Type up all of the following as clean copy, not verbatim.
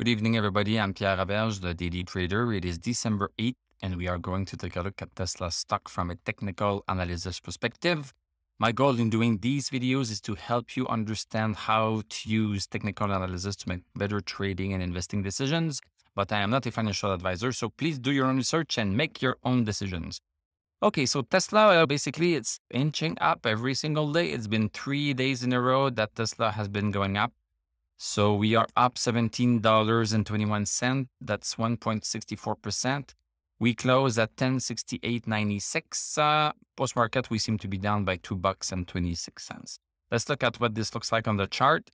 Good evening, everybody. I'm Pierre Aberge, the Daily Trader. It is December 8th, and we are going to take a look at Tesla stock from a technical analysis perspective. My goal in doing these videos is to help you understand how to use technical analysis to make better trading and investing decisions. But I am not a financial advisor, so please do your own research and make your own decisions. Okay, so Tesla, basically, it's inching up every single day. It's been 3 days in a row that Tesla has been going up. So we are up $17.21. That's 1.64%. We close at 1068.96. Post market, we seem to be down by $2.26. Let's look at what this looks like on the chart.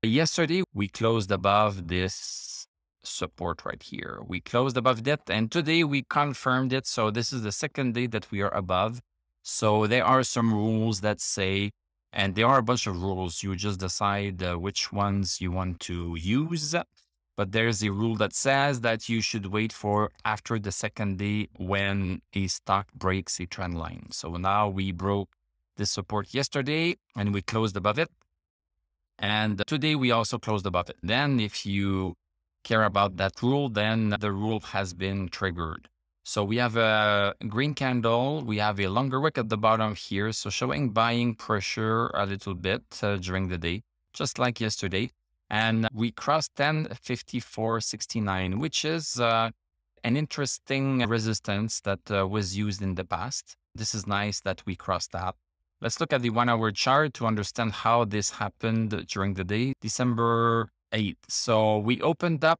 Yesterday, we closed above this support right here. We closed above that, and today we confirmed it. So this is the second day that we are above. So there are some rules that say, and there are a bunch of rules. You just decide which ones you want to use. But there's a rule that says that you should wait for after the second day when a stock breaks a trend line. So now we broke this support yesterday and we closed above it. And today we also closed above it. Then if you care about that rule, then the rule has been triggered. So we have a green candle. We have a longer wick at the bottom here. So showing buying pressure a little bit during the day, just like yesterday. And we crossed 1054.69, which is an interesting resistance that was used in the past. This is nice that we crossed that. Let's look at the 1 hour chart to understand how this happened during the day, December 8th. So we opened up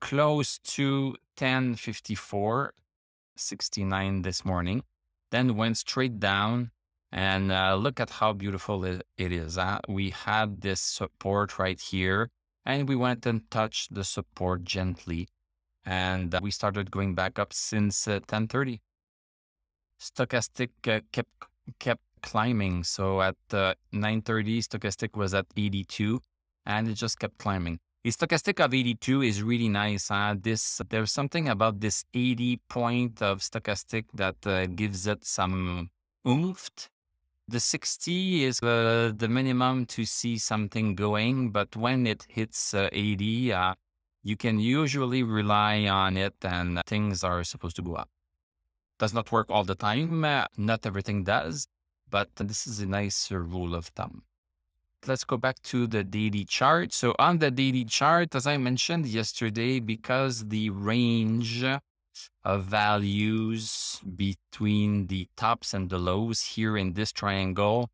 close to 1054.69 this morning, then went straight down, and look at how beautiful it is. We had this support right here, and we went and touched the support gently, and we started going back up since 10:30. Stochastic kept climbing. So at 9:30, stochastic was at 82, and it just kept climbing. The stochastic of 82 is really nice. There's something about this 80 point of stochastic that gives it some oomph. The 60 is the minimum to see something going, but when it hits 80, you can usually rely on it and things are supposed to go up. Does not work all the time. Not everything does, but this is a nice rule of thumb. Let's go back to the daily chart. So on the daily chart, as I mentioned yesterday, because the range of values between the tops and the lows here in this triangle,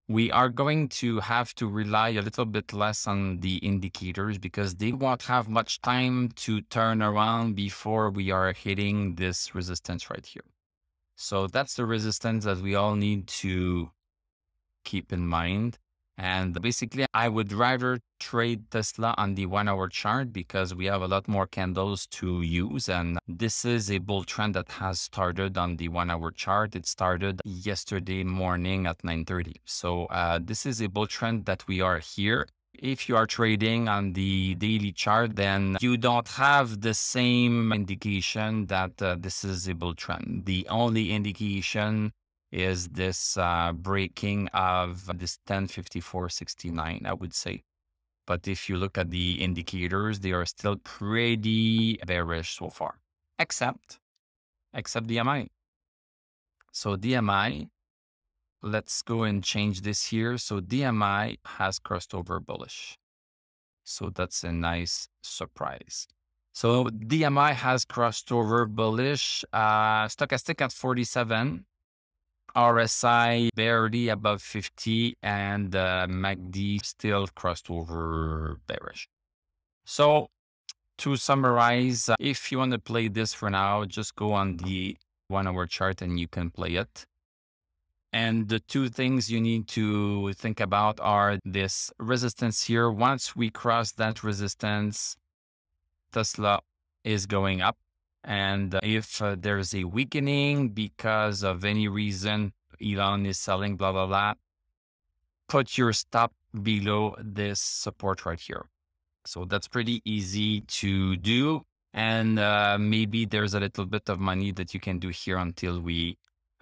we are going to have to rely a little bit less on the indicators because they won't have much time to turn around before we are hitting this resistance right here. So that's the resistance that we all need to keep in mind. And basically, I would rather trade Tesla on the 1 hour chart because we have a lot more candles to use. And this is a bull trend that has started on the 1 hour chart. It started yesterday morning at 9:30. So this is a bull trend that we are here. If you are trading on the daily chart, then you don't have the same indication that this is a bull trend. The only indication is this breaking of this 1054.69, I would say. But if you look at the indicators, they are still pretty bearish so far, except DMI. So DMI, let's go and change this here. So DMI has crossed over bullish. So that's a nice surprise. So DMI has crossed over bullish, stochastic at 47. RSI barely above 50, and MACD still crossed over bearish. So to summarize, if you want to play this for now, just go on the 1 hour chart and you can play it. And the two things you need to think about are this resistance here. Once we cross that resistance, Tesla is going up. And if there's a weakening because of any reason, Elon is selling, blah, blah, blah, put your stop below this support right here. So that's pretty easy to do. And maybe there's a little bit of money that you can do here until we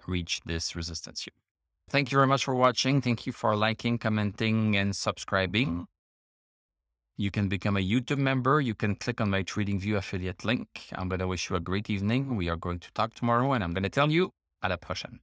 reach this resistance here. Thank you very much for watching. Thank you for liking, commenting, and subscribing. You can become a YouTube member. You can click on my TradingView affiliate link. I'm going to wish you a great evening. We are going to talk tomorrow, and I'm going to tell you à la prochaine.